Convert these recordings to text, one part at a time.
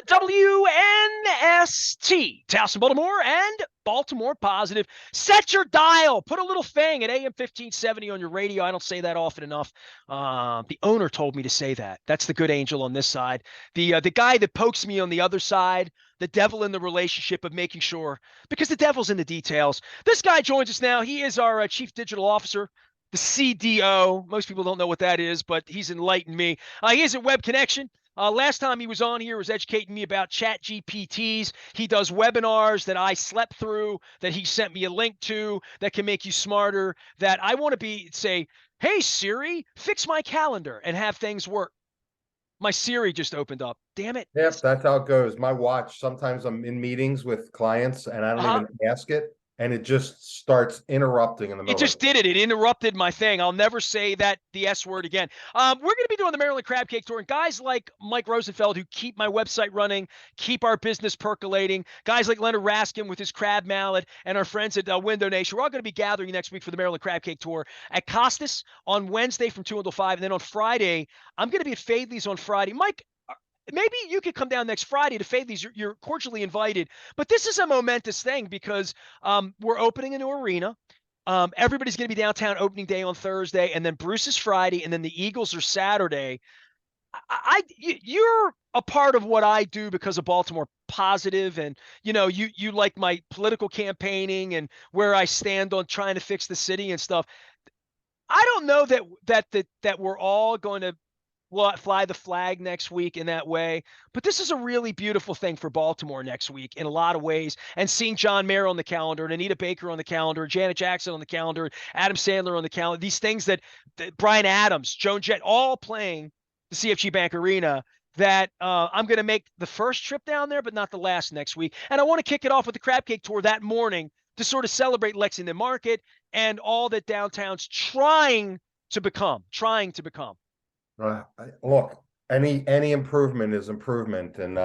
WNST, Towson, Baltimore, and Baltimore Positive. Set your dial. Put a little thing at AM 1570 on your radio. I don't say that often enough. The owner told me to say that. That's the good angel on this side. The guy that pokes me on the other side, the devil in the relationship of making sure, because the devil's in the details. This guy joins us now. He is our Chief Digital Officer, the CDO. Most people don't know what that is, but he's enlightened me. He is at Web Connection. Last time he was on here was educating me about chat GPTs. He does webinars that I slept through, that he sent me a link to, that can make you smarter, that I want to say, hey, Siri, fix my calendar and have things work. My Siri just opened up. Damn it. Yep, that's how it goes. My watch, sometimes I'm in meetings with clients and I don't even ask it, and it just starts interrupting in the It middle. just did it. It interrupted my thing. I'll never say the S word again. We're going to be doing the Maryland Crab Cake Tour, and guys like Mike Rosenfeld, who keep my website running, keep our business percolating, guys like Leonard Raskin with his crab mallet, and our friends at Window Nation. We're all going to be gathering next week for the Maryland Crab Cake Tour at Costas on Wednesday from 2 until 5, and then on Friday, I'm going to be at Fadley's on Friday. Mike, maybe you could come down next Friday to Fadley's. You're cordially invited. But this is a momentous thing because we're opening a new arena. Everybody's going to be downtown opening day on Thursday, and then Bruce is Friday, and then the Eagles are Saturday. You're a part of what I do because of Baltimore Positive, and you like my political campaigning and where I stand on trying to fix the city and stuff. I don't know that we're all going to fly the flag next week in that way. But this is a really beautiful thing for Baltimore next week in a lot of ways. And seeing John Mayer on the calendar, and Anita Baker on the calendar, Janet Jackson on the calendar, Adam Sandler on the calendar, these things that Bryan Adams, Joan Jett, all playing the CFG Bank Arena, that I'm going to make the first trip down there, but not the last next week. And I want to kick it off with the Crab Cake Tour that morning to sort of celebrate Lexington Market and all that downtown's trying to become. Look, any improvement is improvement, and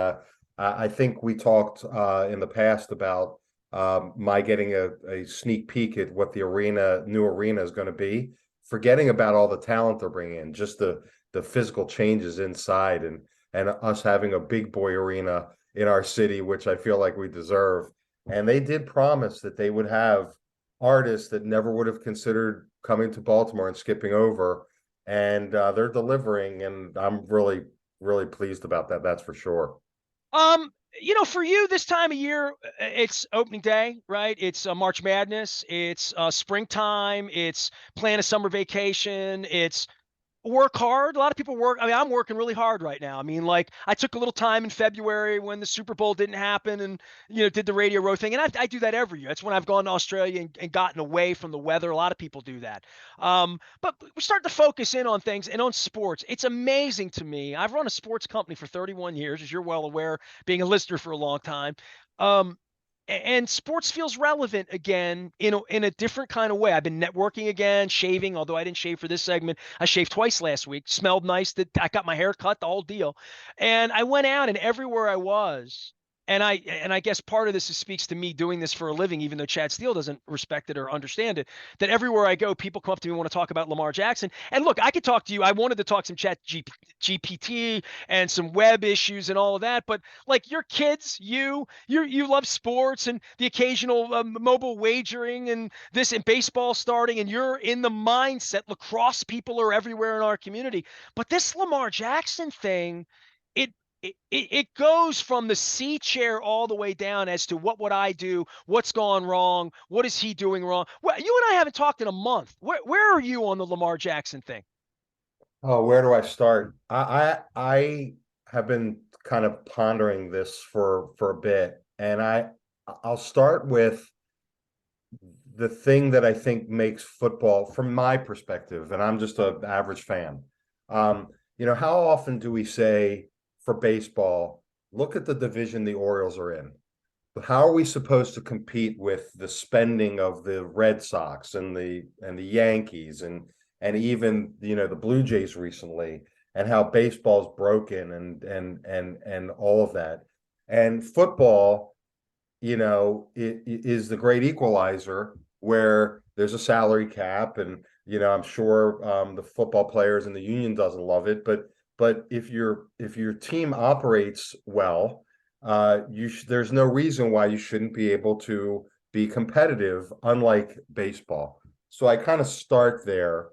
I think we talked in the past about my getting a sneak peek at what the new arena is going to be, forgetting about all the talent they're bringing in, just the physical changes inside, and us having a big boy arena in our city, which I feel like we deserve. And they did promise that they would have artists that never would have considered coming to Baltimore and skipping over. And they're delivering, and I'm really, really pleased about that. That's for sure. For you this time of year, it's opening day, right? It's March Madness. It's springtime. It's plan a summer vacation. It's work hard. A lot of people work. I mean, I'm working really hard right now. I mean, like, I took a little time in February when the Super Bowl didn't happen, and did the Radio Row thing. And I do that every year. That's when I've gone to Australia and gotten away from the weather. A lot of people do that. But we're starting to focus in on things and on sports. It's amazing to me. I've run a sports company for 31 years, as you're well aware, being a listener for a long time. And sports feels relevant again in a different kind of way. I've been networking again, shaving, although I didn't shave for this segment. I shaved twice last week. Smelled nice. I got my hair cut, the whole deal. And I went out, and everywhere I was, and I guess part of this speaks to me doing this for a living, even though Chad Steele doesn't respect it or understand it, that everywhere I go, people come up to me and want to talk about Lamar Jackson. And look, I could talk to you. I wanted to talk some chat GPT and some web issues and all of that. But like your kids, you love sports and the occasional mobile wagering and this and baseball starting, and you're in the mindset. Lacrosse people are everywhere in our community. But this Lamar Jackson thing, it goes from the C chair all the way down as to what would I do, what's gone wrong, what is he doing wrong. Well, you and I haven't talked in a month. Where are you on the Lamar Jackson thing? Oh, where do I start? I have been kind of pondering this for a bit, and I'll start with the thing that I think makes football, from my perspective, and I'm just an average fan. How often do we say, for baseball, look at the division the Orioles are in? How are we supposed to compete with the spending of the Red Sox and the Yankees and even the Blue Jays recently, and how baseball's broken and all of that? And football, it is the great equalizer, where there's a salary cap, and I'm sure the football players and the union doesn't love it, but if your team operates well, there's no reason why you shouldn't be able to be competitive, unlike baseball. So I kind of start there.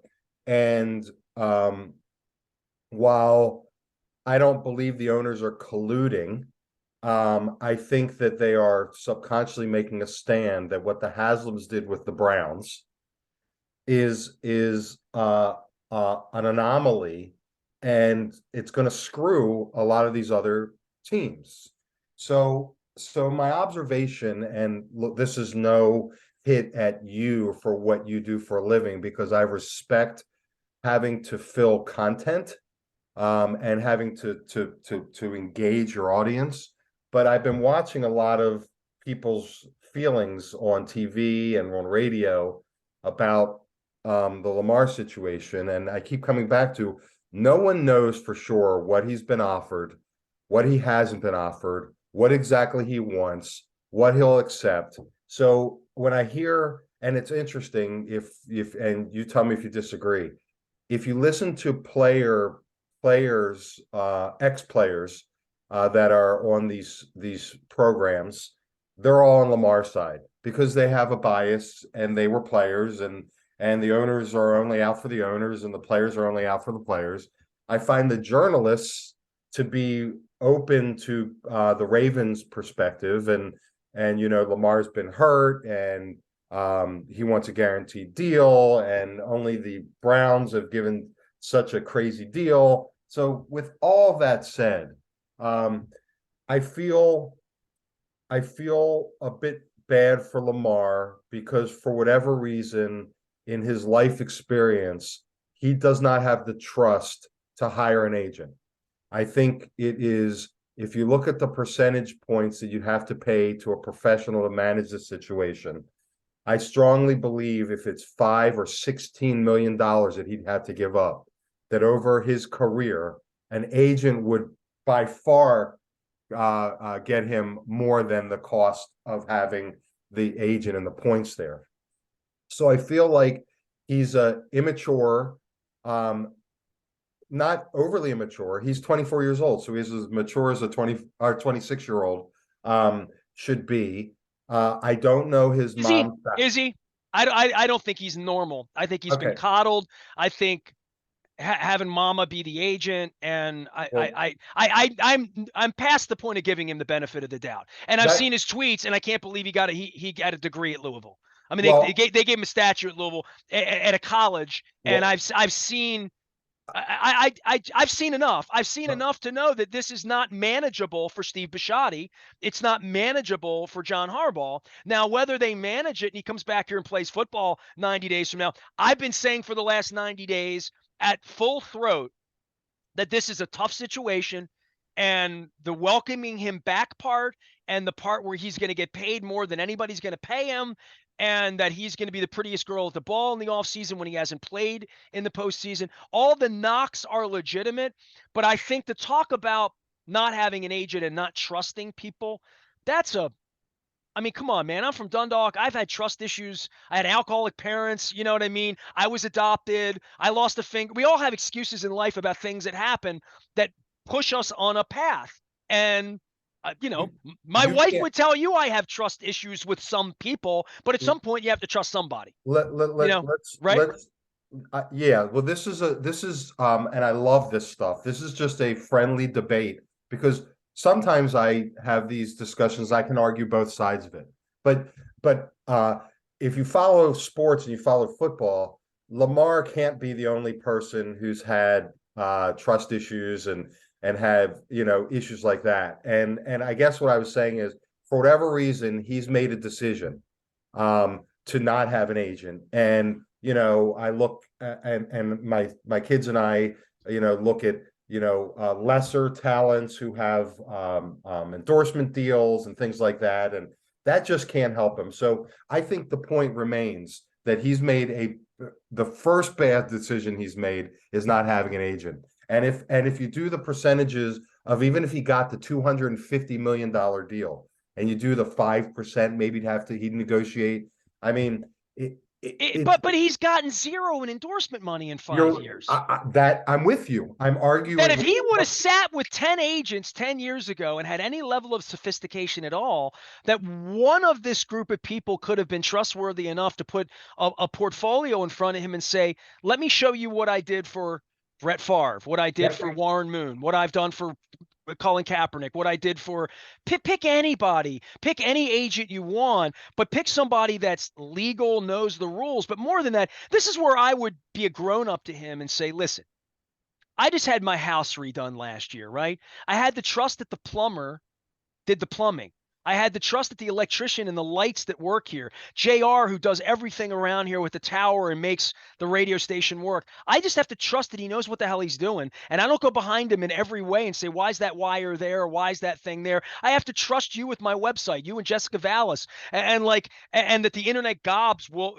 And while I don't believe the owners are colluding, I think that they are subconsciously making a stand that what the Haslams did with the Browns is an anomaly, and it's going to screw a lot of these other teams. So my observation, and look, this is no hit at you for what you do for a living, because I respect having to fill content, and having to engage your audience. But I've been watching a lot of people's feelings on TV and on radio about the Lamar situation, and I keep coming back to no one knows for sure what he's been offered, what he hasn't been offered, what exactly he wants, what he'll accept. So when I hear, and it's interesting, if and you tell me if you disagree, if you listen to players, ex-players, that are on these programs, they're all on Lamar's side because they have a bias, and they were players, and the owners are only out for the owners, and the players are only out for the players. I find the journalists to be open to the Ravens' perspective, and Lamar's been hurt, and he wants a guaranteed deal, and only the Browns have given such a crazy deal. So with all that said, um, I feel I feel a bit bad for Lamar because for whatever reason in his life experience, he does not have the trust to hire an agent. I think it is, if you look at the percentage points that you have to pay to a professional to manage the situation, I strongly believe if it's $5 or $16 million that he'd have to give up, that over his career, an agent would by far get him more than the cost of having the agent and the points there. So I feel like he's immature, not overly immature. He's 24 years old, so he's as mature as a 20 or 26-year-old should be. I don't know his Is he? mom's Is he? I don't think he's normal. I think he's been okay. coddled. I think having mama be the agent, and Well, I'm past the point of giving him the benefit of the doubt. And I've that seen his tweets, and I can't believe he got a degree at Louisville. I mean, well, they gave him a statue at Louisville at a college, and well, I've seen I've seen enough. I've seen enough to know that this is not manageable for Steve Bisciotti. It's not manageable for John Harbaugh. Now, whether they manage it and he comes back here and plays football 90 days from now, I've been saying for the last 90 days at full throat that this is a tough situation, and the welcoming him back part, and the part where he's going to get paid more than anybody's going to pay him, and that he's going to be the prettiest girl at the ball in the offseason when he hasn't played in the postseason. All the knocks are legitimate, but I think to talk about not having an agent and not trusting people, that's a I mean, come on, man. I'm from Dundalk. I've had trust issues. I had alcoholic parents. You know what I mean? I was adopted. I lost a finger. We all have excuses in life about things that happen that push us on a path. And, you, my you wife can't would tell you I have trust issues with some people, but at some point you have to trust somebody, right? let's yeah, well, this is and I love this stuff. This is just a friendly debate because sometimes I have these discussions, I can argue both sides of it. But if you follow sports and you follow football, Lamar can't be the only person who's had trust issues and have, issues like that. And I guess what I was saying is, for whatever reason, he's made a decision to not have an agent. And I look and my kids and I, look at lesser talents who have endorsement deals and things like that, and that just can't help him. So I think the point remains that he's made the first bad decision he's made is not having an agent. And if you do the percentages of, even if he got the $250 million deal, and you do the 5%, maybe he'd negotiate. I mean, But he's gotten zero in endorsement money in 5 years. That I'm with you. I'm That arguing if with he would you. have sat with 10 agents 10 years ago and had any level of sophistication at all, that one of this group of people could have been trustworthy enough to put a portfolio in front of him and say, let me show you what I did for Brett Favre, what I did Yeah. for Warren Moon, what I've done for Colin Kaepernick, what I did for pick anybody, pick any agent you want, but pick somebody that's legal, knows the rules. But more than that, this is where I would be a grown up to him and say, listen, I just had my house redone last year, right? I had the trust that the plumber did the plumbing. I had the trust that the electrician and the lights that work here, JR, who does everything around here with the tower and makes the radio station work. I just have to trust that he knows what the hell he's doing. And I don't go behind him in every way and say, why is that wire there? Or why is that thing there? I have to trust you with my website, you and Jessica Vallis. And that the internet gods will,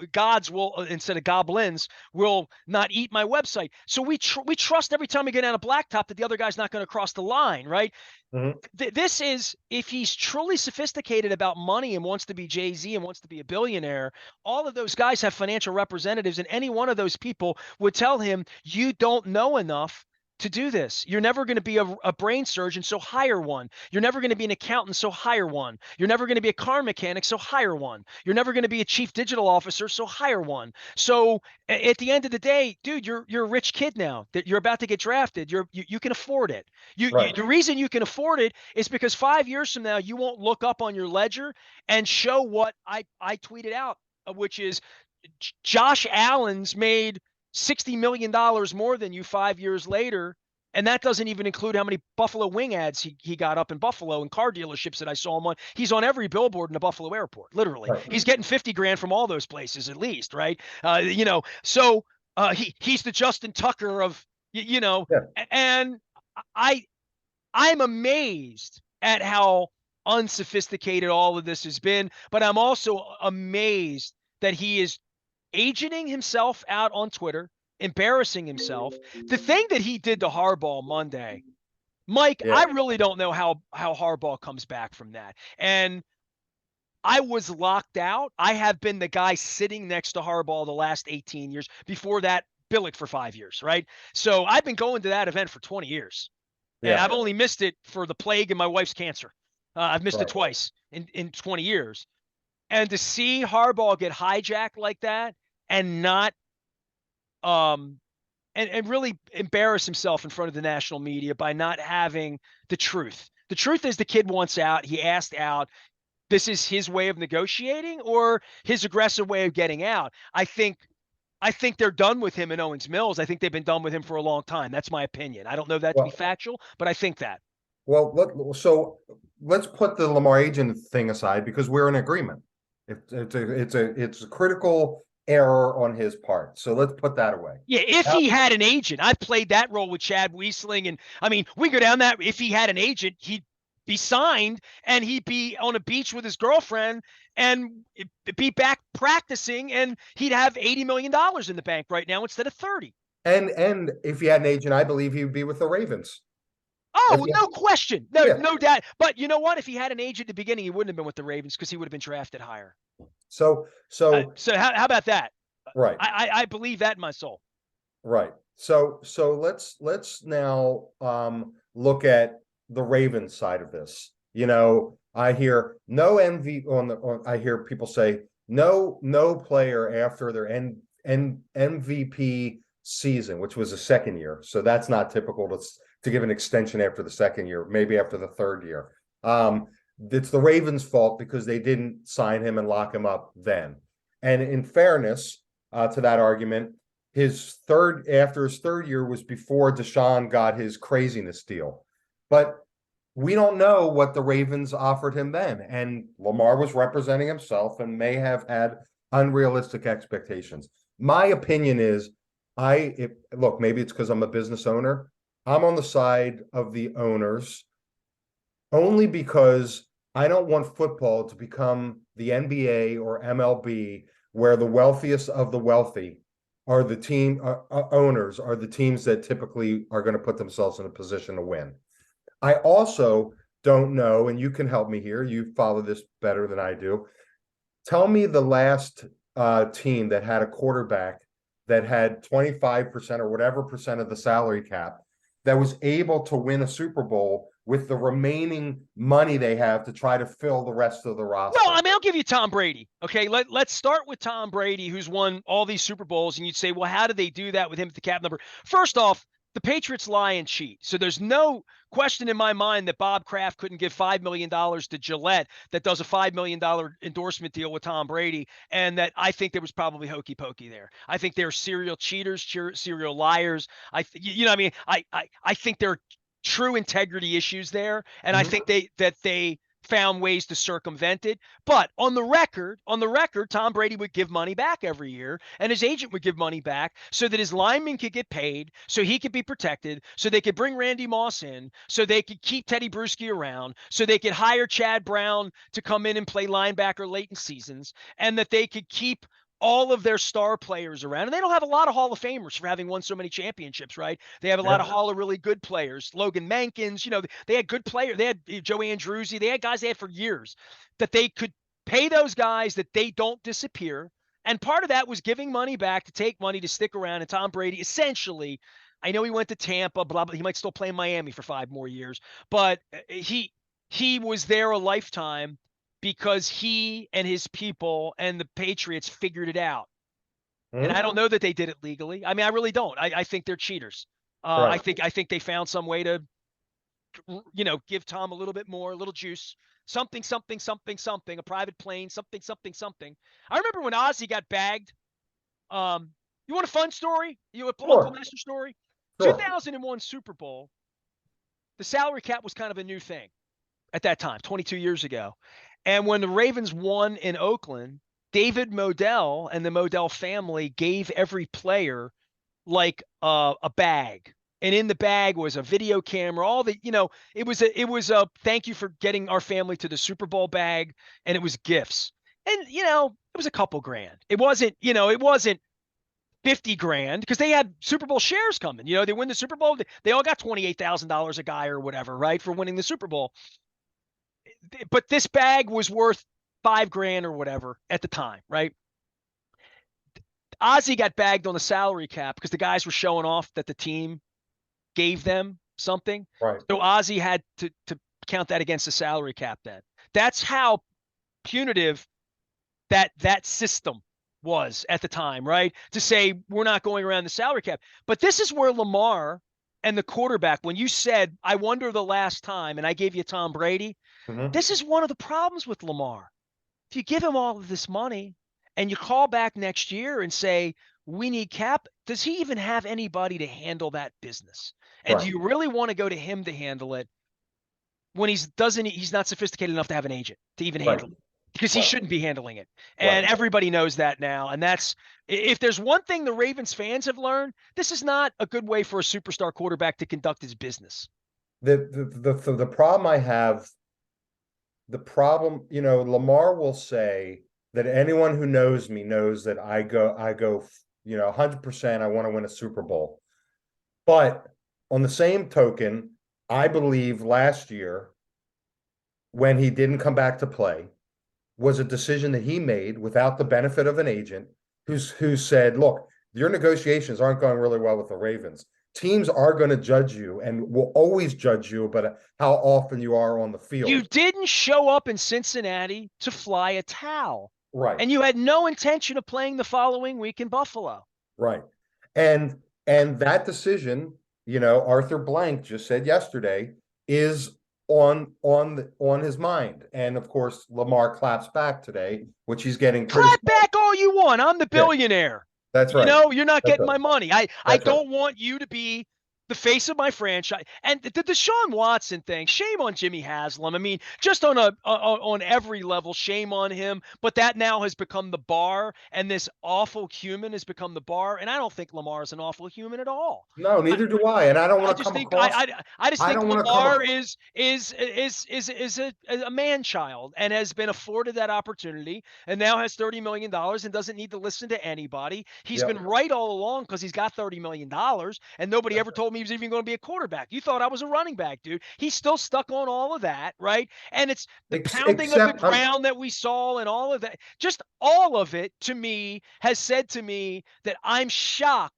instead of goblins, will not eat my website. So we trust every time we get down a blacktop that the other guy's not going to cross the line, right? Mhm. This is, if he's truly sophisticated about money and wants to be Jay-Z and wants to be a billionaire, all of those guys have financial representatives, and any one of those people would tell him, you don't know enough to do this. You're never going to be a brain surgeon, so hire one. You're never going to be an accountant, so hire one. You're never going to be a car mechanic, so hire one. You're never going to be a chief digital officer, so hire one. So at the end of the day, dude, you're a rich kid now that you're about to get drafted. You can afford it. Right. The reason you can afford it is because 5 years from now, you won't look up on your ledger and show what I tweeted out, which is Josh Allen's made $60 million more than you 5 years later. And that doesn't even include how many Buffalo Wing ads he got up in Buffalo and car dealerships that I saw him on. He's on every billboard in the Buffalo airport, literally. Right. He's getting 50 grand from all those places at least, right? He's the Justin Tucker of, Yeah. and I I'm amazed at how unsophisticated all of this has been, but I'm also amazed that he is agenting himself out on Twitter, embarrassing himself. The thing that he did to Harbaugh Monday, Mike, Yeah. I really don't know how Harbaugh comes back from that. And I was locked out. I have been the guy sitting next to Harbaugh the last 18 years. Before that, Billick for 5 years, right? So I've been going to that event for 20 years. And Yeah. I've only missed it for the plague and my wife's cancer. I've missed it Right. twice in 20 years. And to see Harbaugh get hijacked like that and not um and really embarrass himself in front of the national media by not having the truth. The truth is the kid wants out. He asked out. This is his way of negotiating or his aggressive way of getting out. I think they're done with him in Owens Mills. I think they've been done with him for a long time. That's my opinion. I don't know that to be Well, factual, but I think that. so let's put the Lamar agent thing aside because we're in agreement. It's a critical error on his part. So let's put that away. Yeah, if Now, he had an agent, I've played that role with Chad Wiesling. And I mean, we go down that. If he had an agent, he'd be signed and he'd be on a beach with his girlfriend and be back practicing and he'd have $80 million in the bank right now instead of 30. and if he had an agent, I believe he would be with the Ravens. If Oh, he, no question. No, yeah. no doubt. But you know what? If he had an agent at the beginning, he wouldn't have been with the Ravens because he would have been drafted higher. So So how about that? right. I believe that in my soul. Right. So let's now look at the Ravens side of this. I hear no MV I hear people say no player after their MVP season, which was the second year. So that's not typical to give an extension after the second year, maybe after the third year. It's the Ravens' fault because they didn't sign him and lock him up then. And in fairness to that argument, after his third year was before Deshaun got his craziness deal. But we don't know what the Ravens offered him then. And Lamar was representing himself and may have had unrealistic expectations. My opinion is look, maybe it's because I'm a business owner. I'm on the side of the owners only because I don't want football to become the NBA or MLB where the wealthiest of the wealthy are the team owners are the teams that typically are going to put themselves in a position to win. I also don't know, and you can help me here. You follow this better than I do. Tell me the last team that had a quarterback that had 25% or whatever percent of the salary cap that was able to win a Super Bowl with the remaining money they have to try to fill the rest of the roster. Well, I mean, I'll give you Tom Brady. Okay, let's start with Tom Brady, who's won all these Super Bowls, and you'd say, well, how did they do that with him at the cap number? First off, the Patriots lie and cheat. So there's no question in my mind that Bob Kraft couldn't give $5 million to Gillette that does a $5 million endorsement deal with Tom Brady, and that I think there was probably hokey pokey there. I think they're serial cheaters, serial liars. You know what I mean? I think there are true integrity issues there, and I think they found ways to circumvent it. But on the record, Tom Brady would give money back every year, and his agent would give money back so that his linemen could get paid, so he could be protected, so they could bring Randy Moss in, so they could keep Teddy Bruschi around, so they could hire Chad Brown to come in and play linebacker late in seasons, and that they could keep all of their star players around. And they don't have a lot of Hall of Famers for having won so many championships, right? They have a lot of Hall of really good players. Logan Mankins, they had good players. They had Joe Andrewsy. They had guys they had for years that they could pay those guys that they don't disappear. And part of that was giving money back to take money to stick around. And Tom Brady, essentially, I know he went to Tampa, blah, blah. He might still play in Miami for 5 more years, but he was there a lifetime because he and his people and the Patriots figured it out. And I don't know that they did it legally. I mean, I really don't. I think they're cheaters. Right. I think they found some way to, give Tom a little bit more, a little juice, something, a private plane, something. I remember when Ozzie got bagged. You want a fun story? You a local Nestor story? Sure. 2001 Super Bowl. The salary cap was kind of a new thing at that time, 22 years ago. And when the Ravens won in Oakland, David Modell and the Modell family gave every player like a bag. And in the bag was a video camera, all the, it was a thank you for getting our family to the Super Bowl bag. And it was gifts. And, it was a couple grand. It wasn't 50 grand because they had Super Bowl shares coming. They win the Super Bowl. They all got $28,000 a guy or whatever, right, for winning the Super Bowl. But this bag was worth $5,000 or whatever at the time, right? Ozzie got bagged on the salary cap because the guys were showing off that the team gave them something. Right. So Ozzie had to count that against the salary cap then. That's how punitive that system was at the time, right? To say we're not going around the salary cap. But this is where Lamar and the quarterback, when you said, I wonder the last time, and I gave you Tom Brady, this is one of the problems with Lamar. If you give him all of this money and you call back next year and say, we need cap, does he even have anybody to handle that business? And do you really want to go to him to handle it when he's not sophisticated enough to have an agent to even handle it? Because he shouldn't be handling it. And everybody knows that now. And if there's one thing the Ravens fans have learned, this is not a good way for a superstar quarterback to conduct his business. The problem I have, Lamar will say that anyone who knows me knows that I go, 100%, I want to win a Super Bowl. But on the same token, I believe last year when he didn't come back to play was a decision that he made without the benefit of an agent who said, look, your negotiations aren't going really well with the Ravens. Teams are going to judge you and will always judge you about how often you are on the field. You didn't show up in Cincinnati to fly a towel. Right. And you had no intention of playing the following week in Buffalo. Right. And that decision, Arthur Blank just said yesterday, is on his mind. And of course, Lamar claps back today, which he's getting clap back all you want. I'm the billionaire. That's right. You're not getting my money. I don't want you to be the face of my franchise. And the Deshaun Watson thing, shame on Jimmy Haslam. I mean, just on every level, shame on him. But that now has become the bar, and this awful human has become the bar. And I don't think Lamar is an awful human at all. No, neither do I. And I don't want to come across. I just think Lamar is a man child and has been afforded that opportunity, and now has $30 million and doesn't need to listen to anybody. He's been right all along because he's got $30 million, and nobody ever told me me he was even going to be a quarterback. You thought I was a running back, dude. He's still stuck on all of that, right? And it's the pounding of the Except ground that we saw and all of that. Just all of it, to me, has said to me that I'm shocked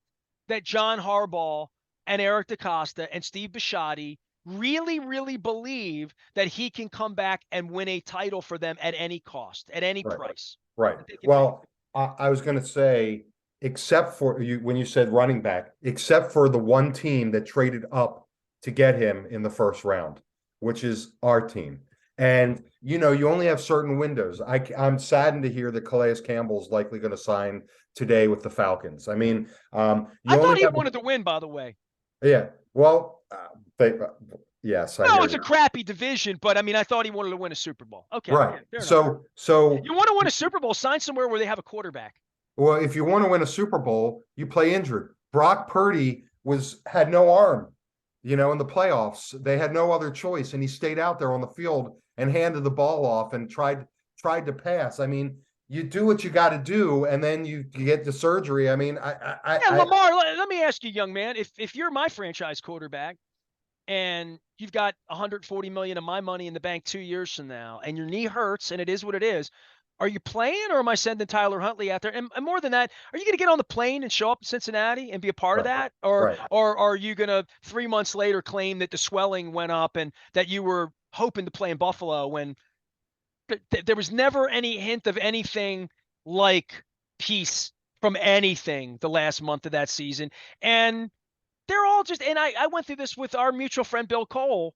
that John Harbaugh and Eric DeCosta and Steve Bisciotti really, really believe that he can come back and win a title for them at any cost, at any price. Right. Well, I was going to say, except for you, when you said running back, except for the one team that traded up to get him in the first round, which is our team. And, you only have certain windows. I'm saddened to hear that Calais Campbell's likely going to sign today with the Falcons. I mean, I thought he wanted to win, by the way. Yeah. Well, yes, I No, hear it's you. a crappy division, but I mean, I thought he wanted to win a Super Bowl. Okay. Right. Yeah, So you want to win a Super Bowl, sign somewhere where they have a quarterback. well, if you want to win a Super Bowl, you play injured. Brock Purdy had no arm, in the playoffs. They had no other choice, and he stayed out there on the field and handed the ball off and tried to pass. I mean, you do what you got to do, and then you get the surgery. I mean, Lamar, let me ask you, young man, if you're my franchise quarterback and you've got 140 million of my money in the bank 2 years from now, and your knee hurts, and it is what it is, are you playing, or am I sending Tyler Huntley out there? And more than that, are you going to get on the plane and show up in Cincinnati and be a part of that? Or are you going to 3 months later claim that the swelling went up and that you were hoping to play in Buffalo when there was never any hint of anything like peace from anything the last month of that season? And they're all just, and I went through this with our mutual friend Bill Cole,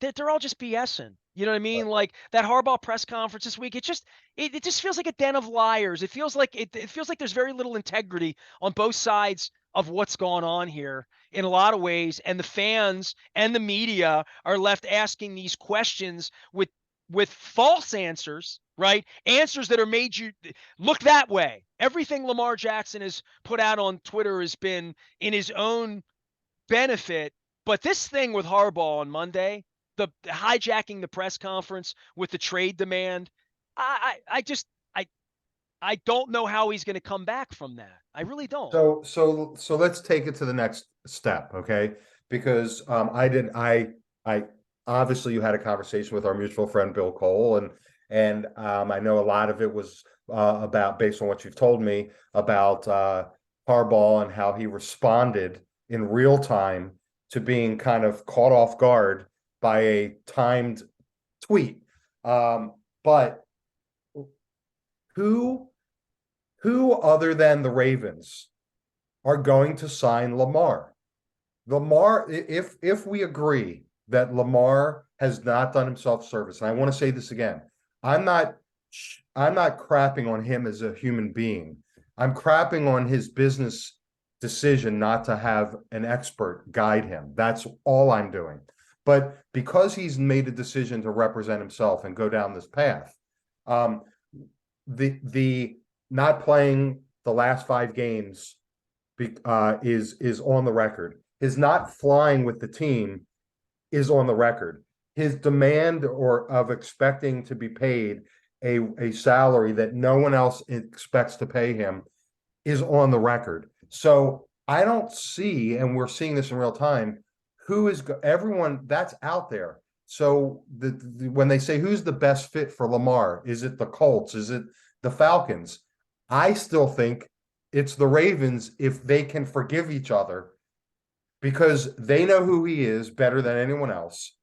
that they're all just BSing. You know what I mean? Like that Harbaugh press conference this week, it just feels like a den of liars. It feels like it feels like there's very little integrity on both sides of what's going on here in a lot of ways. And the fans and the media are left asking these questions with false answers, right? Answers that are made you look that way. Everything Lamar Jackson has put out on Twitter has been in his own benefit. But this thing with Harbaugh on Monday, the hijacking the press conference with the trade demand, I don't know how he's going to come back from that. I really don't. So let's take it to the next step, okay? Because I obviously you had a conversation with our mutual friend Bill Cole, and I know a lot of it was about, based on what you've told me, about Harbaugh and how he responded in real time to being kind of caught off guard by a timed tweet. But who other than the Ravens are going to sign Lamar? If we agree that Lamar has not done himself service, and I want to say this again, I'm not crapping on him as a human being. I'm crapping on his business decision not to have an expert guide him. That's all I'm doing. But because he's made a decision to represent himself and go down this path, the not playing the last 5 games is on the record. His not flying with the team is on the record. His demand of expecting to be paid a salary that no one else expects to pay him is on the record. So I don't see, and we're seeing this in real time, everyone that's out there. So when they say who's the best fit for Lamar, is it the Colts? Is it the Falcons? I still think it's the Ravens if they can forgive each other, because they know who he is better than anyone else.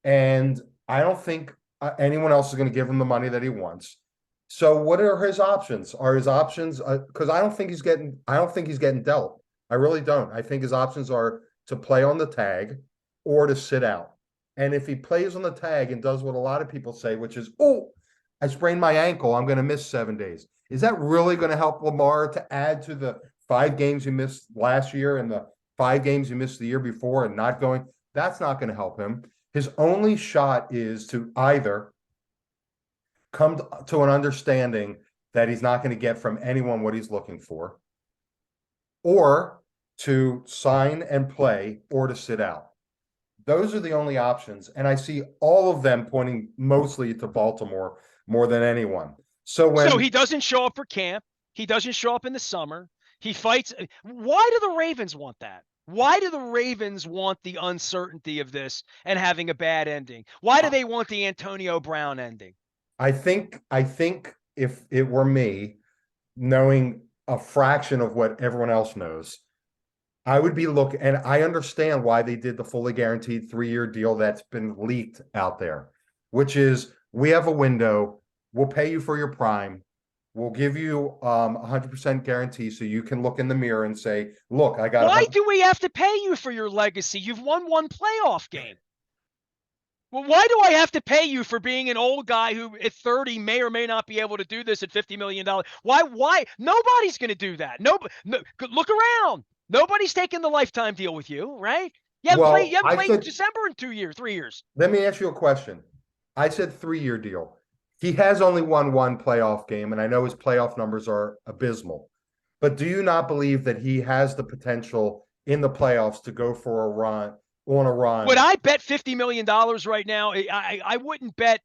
And I don't think anyone else is going to give him the money that he wants. So what are his options? Are his options, because I don't think he's getting dealt. I really don't. I think his options are to play on the tag or to sit out. And if he plays on the tag and does what a lot of people say, which is, oh, I sprained my ankle, I'm going to miss 7 days. Is that really going to help Lamar to add to the 5 games he missed last year and the 5 games he missed the year before and not going? That's not going to help him. His only shot is to either come to an understanding that he's not going to get from anyone what he's looking for, or to sign and play, or to sit out. Those are the only options. And I see all of them pointing mostly to Baltimore more than anyone. So he doesn't show up for camp. He doesn't show up in the summer. He fights. Why do the Ravens want that? Why do the Ravens want the uncertainty of this and having a bad ending? Why do I they want the Antonio Brown ending? I think if it were me, knowing a fraction of what everyone else knows, I would be looking, and I understand why they did the fully guaranteed 3-year deal that's been leaked out there, which is we have a window, we'll pay you for your prime, we'll give you 100% guarantee so you can look in the mirror and say, look, I got Why 100. do we have to pay you for your legacy? You've won one playoff game. Well, why do I have to pay you for being an old guy who at 30 may or may not be able to do this at $50 million? Why? Nobody's going to do that. No, look around. Nobody's taking the lifetime deal with you, right? You Well, haven't I played in said, December in 2 years, 3 years. let me ask you a question. I said 3-year deal. He has only won one playoff game, and I know his playoff numbers are abysmal. But do you not believe that he has the potential in the playoffs to go for a run on a Would run? I bet $50 million right now? I wouldn't bet.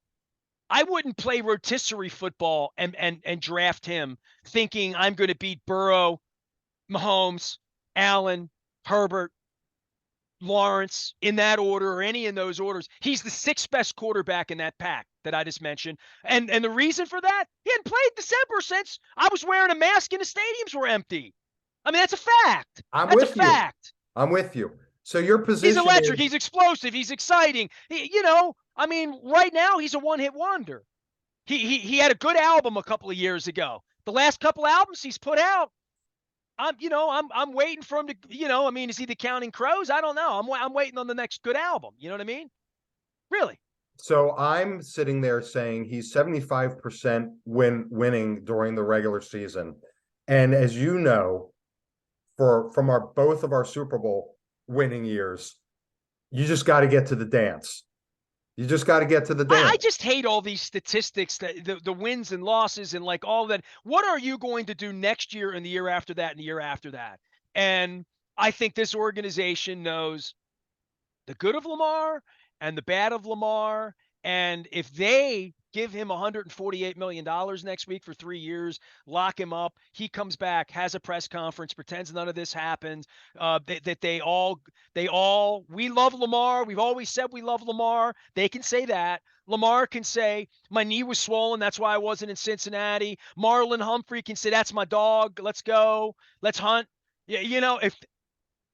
I wouldn't play rotisserie football and draft him thinking I'm going to beat Burrow, Mahomes, Allen, Herbert, Lawrence in that order or any in those orders. He's the sixth best quarterback in that pack that I just mentioned. And the reason for that, he hadn't played December since I was wearing a mask and the stadiums were empty. I mean, that's a fact. I'm That's a with you. fact. I'm with you. So your He's position electric. is He's explosive. He's exciting. I mean, right now he's a one-hit wonder. He had a good album a couple of years ago. The last couple albums he's put out, I'm waiting for him to, I mean, is he the Counting Crows? I don't know. I'm waiting on the next good album. You know what I mean? Really? so I'm sitting there saying he's 75% winning during the regular season. And as you know, for from our both of our Super Bowl winning years, you just got to get to the dance. You just got to get to the I dance. just hate all these statistics, that the wins and losses and like all that. What are you going to do next year and the year after that and the year after that? And I think this organization knows the good of Lamar and the bad of Lamar. And if they give him $148 million next week for 3 years, lock him up, he comes back, has a press conference, pretends none of this happened, that we love Lamar. We've always said we love Lamar. They can say that. Lamar can say, my knee was swollen. That's why I wasn't in Cincinnati. Marlon Humphrey can say, that's my dog. Let's go. Let's hunt. Yeah, if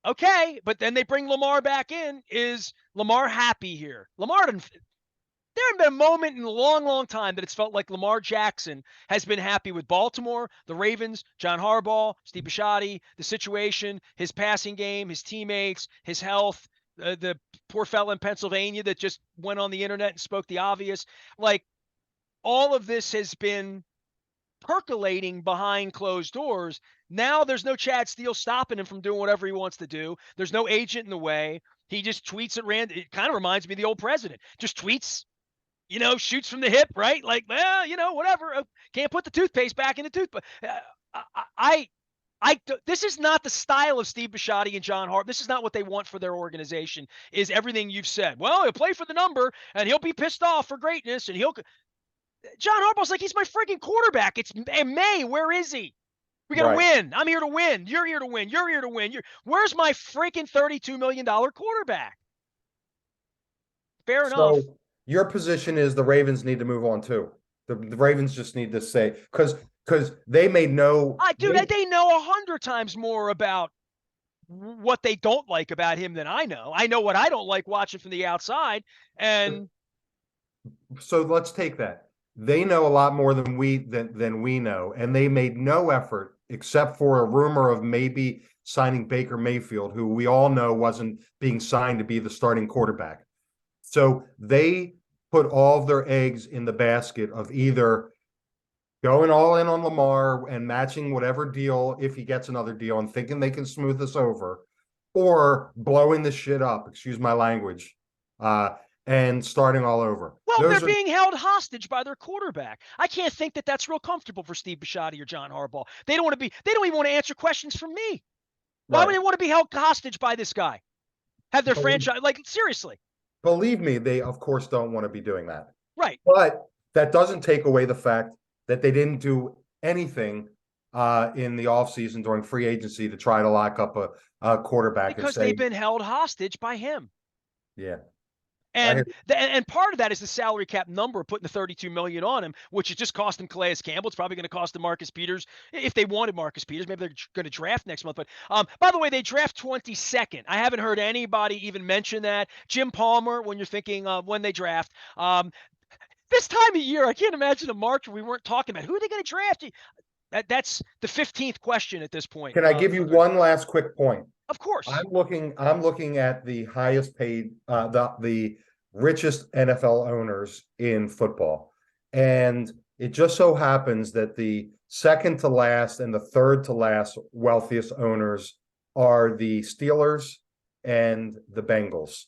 okay, but then they bring Lamar back in. Is Lamar happy here? There hasn't been a moment in a long, long time that it's felt like Lamar Jackson has been happy with Baltimore, the Ravens, John Harbaugh, Steve Bisciotti, the situation, his passing game, his teammates, his health, the poor fella in Pennsylvania that just went on the internet and spoke the obvious. Like, all of this has been percolating behind closed doors. Now there's no Chad Steele stopping him from doing whatever he wants to do. There's no agent in the way. He just tweets at random. It kind of reminds me of the old president. Just tweets, shoots from the hip, right? Like, well, whatever. Can't put the toothpaste back in the toothpaste. This is not the style of Steve Bisciotti and John Harbaugh. This is not what they want for their organization. Is everything you've said? Well, he'll play for the number and he'll be pissed off for greatness, and he'll. John Harbaugh's like, he's my freaking quarterback. It's May. Where is he? We got to Right. win. I'm here to win. You're here to win. You're here to win. Where's my freaking $32 million quarterback? Fair enough. So your position is the Ravens need to move on too. The Ravens just need to say because they made no Dude, they know 100 times more about what they don't like about him than I know. I know what I don't like watching from the outside. And so let's take that. They know a lot more than we know, and they made no effort except for a rumor of maybe signing Baker Mayfield, who we all know wasn't being signed to be the starting quarterback. So they put all of their eggs in the basket of either going all in on Lamar and matching whatever deal if he gets another deal and thinking they can smooth this over, or blowing the shit up, excuse my language, and starting all over. well, they're Those are being held hostage by their quarterback. I can't think that that's real comfortable for Steve Bisciotti or John Harbaugh. They don't even want to answer questions from me. Why would right. they want to be held hostage by this guy? Have their Believe, franchise, like, seriously. believe me, they of course don't want to be doing that. Right. But that doesn't take away the fact that they didn't do anything in the offseason during free agency to try to lock up a quarterback and Because say, they've been held hostage by him. yeah, I And hear. and part of that is the salary cap number, putting the 32 million on him, which is just costing Calais Campbell. It's probably going to cost them Marcus Peters if they wanted Marcus Peters. Maybe they're going to draft next month. But by the way, they draft 22nd. I haven't heard anybody even mention that. Jim Palmer, when you're thinking when they draft, this time of year, I can't imagine a March where we weren't talking about who are they going to draft. That's the 15th question at this point. Can I give you one last quick point? Of course. I'm looking at the highest paid, the richest NFL owners in football. And it just so happens that the second to last and the third to last wealthiest owners are the Steelers and the Bengals.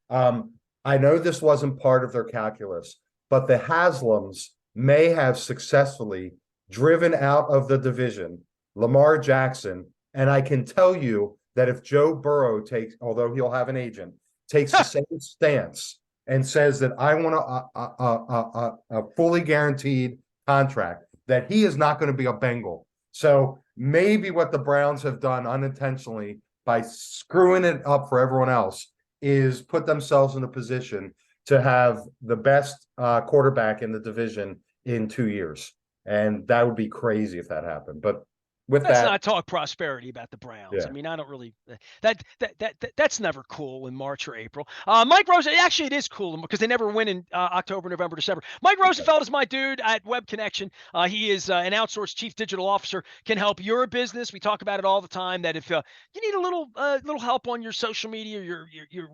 I know this wasn't part of their calculus, but the Haslams may have successfully driven out of the division Lamar Jackson. And I can tell you that if Joe Burrow takes, although he'll have an agent, takes the same stance and says that I want a fully guaranteed contract, that he is not going to be a Bengal. So maybe what the Browns have done unintentionally by screwing it up for everyone else is put themselves in a position to have the best quarterback in the division in 2 years. And that would be crazy if that happened. But with Let's that, not talk prosperity about the Browns. yeah. I mean, I don't really that's never cool in March or April. Mike Rosen, actually, it is cool because they never win in October, November, December. Mike Rosenfeld is my dude at Web Connection. He is an outsourced chief digital officer, can help your business. We talk about it all the time. That if you need a little help on your social media, your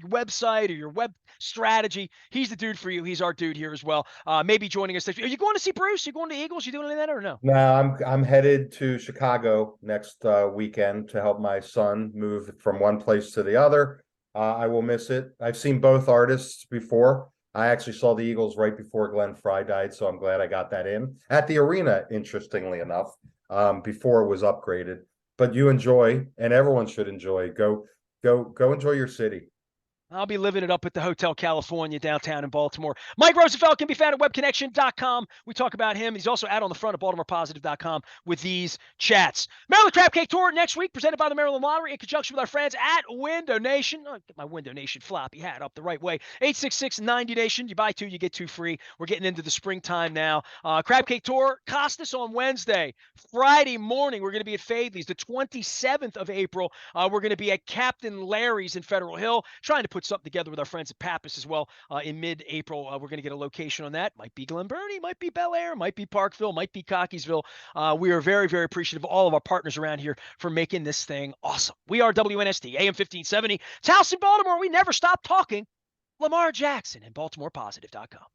website or your web strategy, he's the dude for you. He's our dude here as well. Maybe joining us. Are you going to see Bruce? You going to Eagles? You doing any of that or no? Now I'm headed to Chicago next weekend to help my son move from one place to the other. I will miss it. I've seen both artists before. I actually saw the Eagles right before Glenn Fry died, so I'm glad I got that in at the arena, interestingly enough, before it was upgraded. But you enjoy, and everyone should enjoy. Go enjoy your city. I'll be living it up at the Hotel California downtown in Baltimore. Mike Rosenfeld can be found at webconnection.com. We talk about him. He's also out on the front of BaltimorePositive.com with these chats. Maryland Crab Cake Tour next week, presented by the Maryland Lottery in conjunction with our friends at Window Nation. Oh, get my Window Nation floppy hat up the right way. 866-90Nation. You buy two, you get two free. We're getting into the springtime now. Crab Cake Tour, Costas on Wednesday. Friday morning, we're going to be at Faithley's. The 27th of April, we're going to be at Captain Larry's in Federal Hill, trying to put something together with our friends at Pappas as well in mid-April. We're going to get a location on that. Might be Glen Burnie, might be Bel Air, might be Parkville, might be Cockeysville. We are very, very appreciative of all of our partners around here for making this thing awesome. We are WNST, AM 1570. It's House in Baltimore. We never stop talking Lamar Jackson and BaltimorePositive.com.